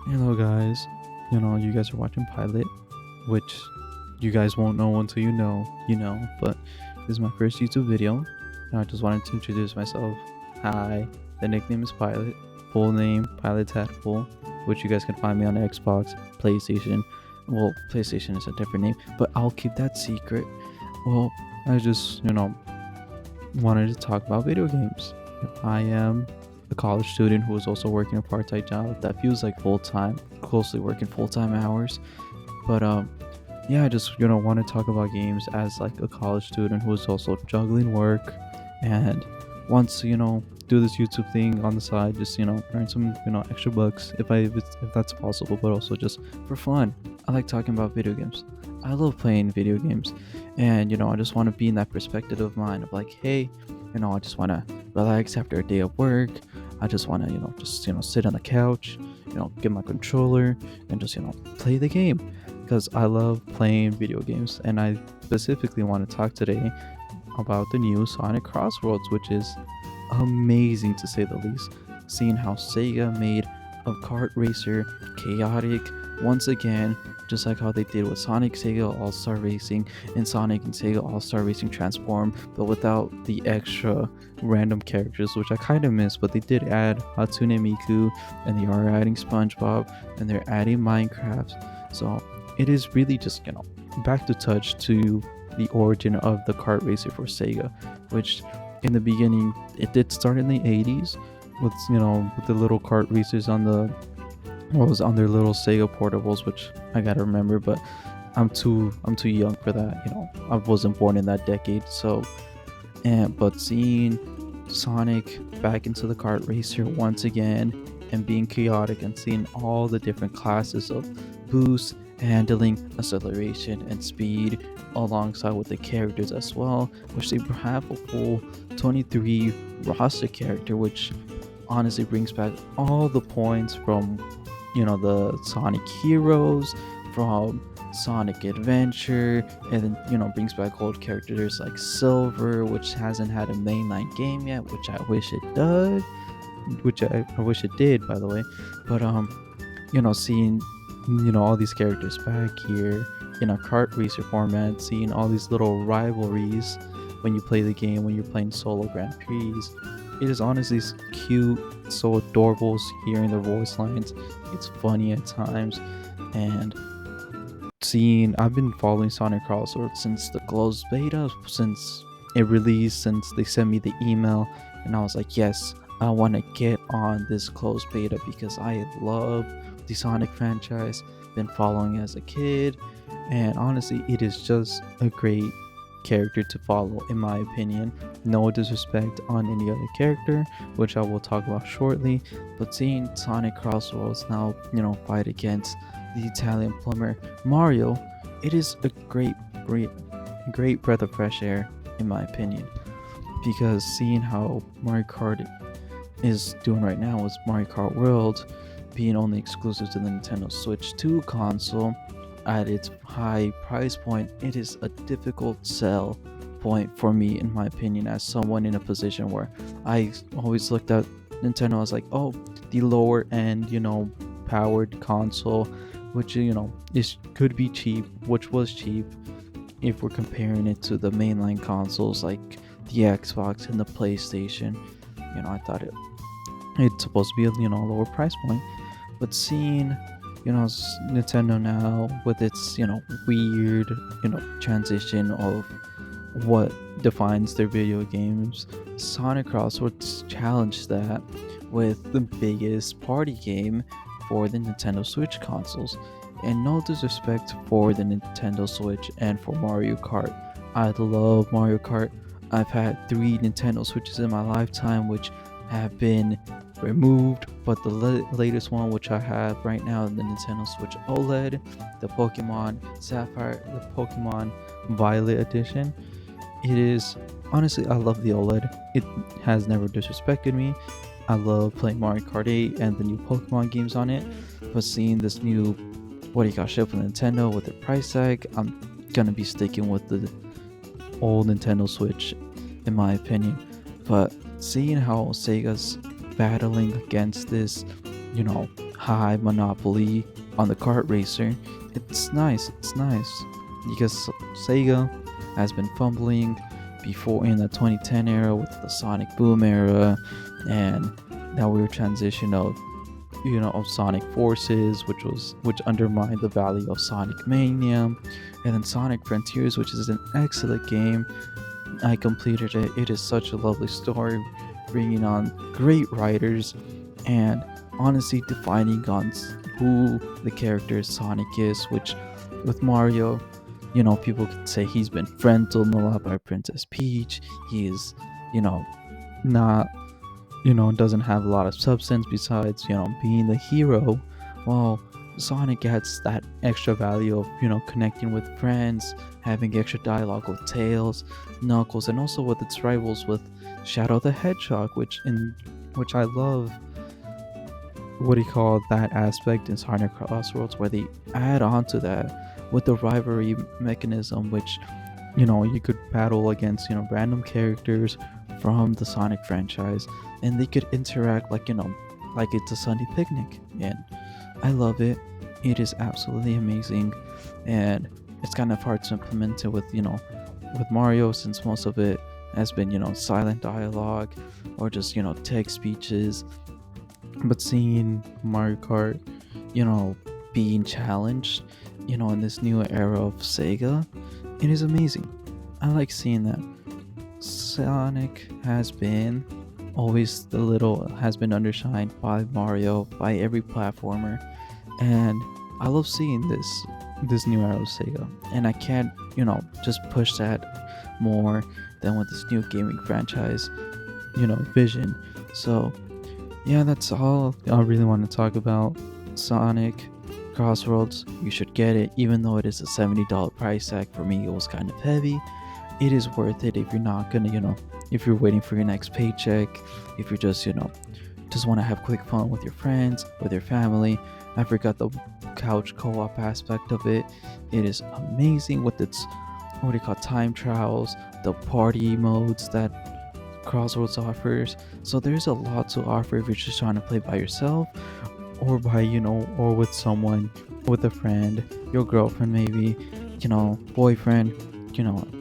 Hello, guys. You guys are watching Pilot, which you guys won't know until but this is my first YouTube video, and I just wanted to introduce myself. Hi, the nickname is Pilot, full name Pilot Tadpole, which you guys can find me on Xbox, PlayStation. Well, PlayStation is a different name, but I'll keep that secret. Well, I just, wanted to talk about video games. I am a college student who is also working a part-time job that feels like full-time, closely working full-time hours. But yeah, I just want to talk about games as like a college student who is also juggling work and wants to do this YouTube thing on the side, just earn some extra bucks if that's possible, but also just for fun. I like talking about video games. I love playing video games, and I just want to be in that perspective of mine of like, hey, I just want to relax after a day of work. I just want to just sit on the couch, get my controller and just play the game, because I love playing video games. And I specifically want to talk today about the new Sonic Crossworlds, which is amazing to say the least. Seeing how Sega made a kart racer chaotic once again, just like how they did with Sonic Sega All-Star Racing and Sonic and Sega All-Star Racing Transform, but without the extra random characters, which I kind of miss. But they did add Hatsune Miku, and they are adding SpongeBob, and they're adding Minecraft. So it is really just back to touch to the origin of the kart racer for Sega, which in the beginning it did start in the 80s with with the little kart racers on the what was on their little Sega portables, which I gotta remember, but I'm too young for that. I wasn't born in that decade. So, but seeing Sonic back into the kart racer once again and being chaotic, and seeing all the different classes of boost, handling, acceleration, and speed alongside with the characters as well, which they have a full 23 roster character, which honestly brings back all the points from the Sonic Heroes, from Sonic Adventure, and then brings back old characters like Silver, which hasn't had a mainline game yet, which I wish it does, which I wish it did, by the way. But seeing all these characters back here in a kart racer format, seeing all these little rivalries when you play the game, when you're playing solo Grand Prix, it is honestly cute, so adorable hearing their voice lines. It's funny at times. And I've been following Sonic Crossworld since the closed beta, since it released, since they sent me the email, and I was like, yes, I want to get on this closed beta because I love the Sonic franchise, been following as a kid, and honestly it is just a great character to follow, in my opinion. No disrespect on any other character, which I will talk about shortly, but seeing Sonic Crossworlds now fight against the Italian plumber Mario, it is a great breath of fresh air, in my opinion, because seeing how Mario Kart is doing right now with Mario Kart World being only exclusive to the Nintendo Switch 2 console at its high price point, it is a difficult sell point for me, in my opinion, as someone in a position where I always looked at Nintendo as like, oh, the lower end powered console, which could be cheap, which was cheap if we're comparing it to the mainline consoles like the Xbox and the PlayStation. I thought it's supposed to be a lower price point, but seeing Nintendo now with its weird transition of what defines their video games, Sonic Crossworlds challenged that with the biggest party game for the Nintendo Switch consoles. And no disrespect for the Nintendo Switch and for Mario Kart, I love Mario Kart. I've had 3 Nintendo Switches in my lifetime, which have been removed, but the latest one, which I have right now, the Nintendo Switch OLED, the Pokemon Sapphire, the Pokemon Violet edition, it is honestly, I love the OLED. It has never disrespected me. I love playing Mario Kart 8 and the new Pokemon games on it, but seeing this new what do you got shipped from Nintendo with the price tag, I'm gonna be sticking with the old Nintendo Switch, in my opinion. But seeing how Sega's battling against this, high monopoly on the kart racer. It's nice. It's nice because Sega has been fumbling before in the 2010 era with the Sonic Boom era, and that weird transition of of Sonic Forces, which undermined the value of Sonic Mania, and then Sonic Frontiers, which is an excellent game. I completed it. It is such a lovely story, bringing on great writers, and honestly defining on who the character Sonic is. Which, with Mario, people could say he's been friendled a lot by Princess Peach. He is, not doesn't have a lot of substance besides, being the hero. Well, Sonic adds that extra value of, connecting with friends, having extra dialogue with Tails, Knuckles, and also with its rivals with Shadow the Hedgehog, which I love. What do you call that aspect in Sonic Crossworlds, where they add on to that with the rivalry mechanism, which you could battle against random characters from the Sonic franchise, and they could interact like it's a Sunday picnic. And I love it. It is absolutely amazing, and it's kind of hard to implement it with with Mario, since most of it has been silent dialogue or just text speeches. But seeing Mario Kart, being challenged, in this new era of Sega, it is amazing. I like seeing that. Sonic has been undershined by Mario, by every platformer, and I love seeing this new era of Sega, and I can't just push that more than with this new gaming franchise vision. So yeah, that's all I really want to talk about. Sonic Crossroads, you should get it, even though it is a $70 price tag. For me, it was kind of heavy. It is worth it if you're not gonna, if you're waiting for your next paycheck, if you're just want to have quick fun with your friends, with your family. I forgot the couch co-op aspect of it. It is amazing with its, what do you call, time trials, the party modes that Crossroads offers. So there's a lot to offer if you're just trying to play by yourself, or by or with someone, with a friend, your girlfriend maybe, boyfriend,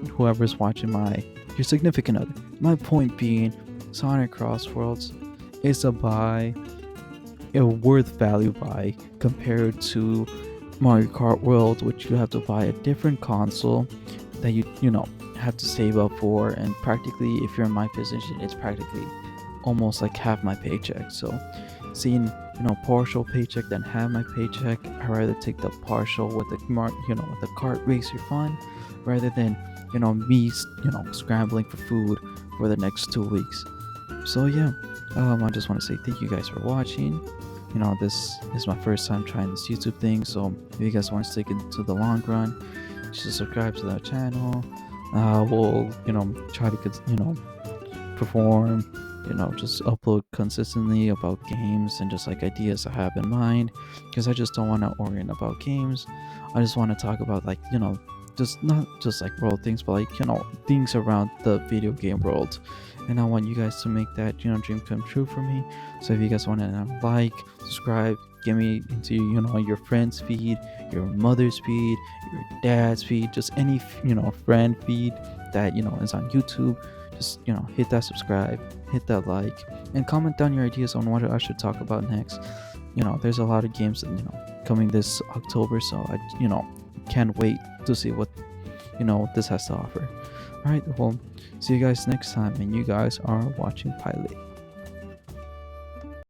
whoever's watching, your significant other. My point being, Sonic Crossworlds is a worth value buy compared to Mario Kart World, which you have to buy a different console that you have to save up for, and practically, if you're in my position, it's practically almost like half my paycheck. So seeing partial paycheck than half my paycheck, I rather take the partial with the with the kart racer fun, rather than me scrambling for food for the next 2 weeks. So yeah, I just want to say thank you guys for watching. This is my first time trying this YouTube thing, so if you guys want to stick it to the long run, just subscribe to that channel. We'll try to perform, just upload consistently about games and just like ideas I have in mind, because I just don't want to orient about games. I just want to talk about just not just like world things, but things around the video game world. And I want you guys to make that dream come true for me. So if you guys want to subscribe, get me into your friend's feed, your mother's feed, your dad's feed, just any friend feed that is on YouTube. Just hit that subscribe, hit that like, and comment down your ideas on what I should talk about next. There's a lot of games that coming this October, so I can't wait to see what this has to offer. All right, well, see you guys next time, and you guys are watching Pilot.